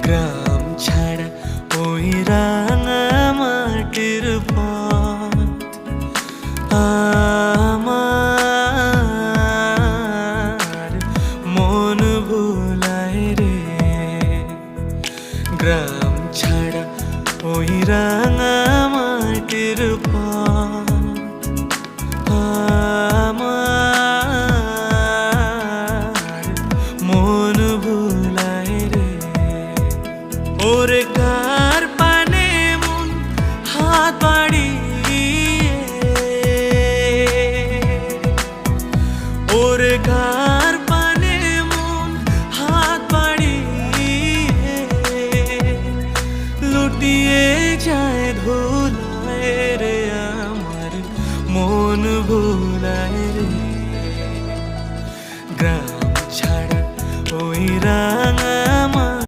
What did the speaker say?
গ্রাম ছাড়া ওই রাঙা মাটির পথ আমার মন ভুলায় রে। গ্রাম ছাড়া ওই রাঙা মাটির পথ আমার মন ভুলায় রে। ওরে কার পানে মন হাত বাড়িয়ে, ওরে কার পানে মন হাত বাড়িয়ে লুটিয়ে যায় ধুলায় রে। আমার মন ভুলায় রে। গ্রাম ছাড়া ওই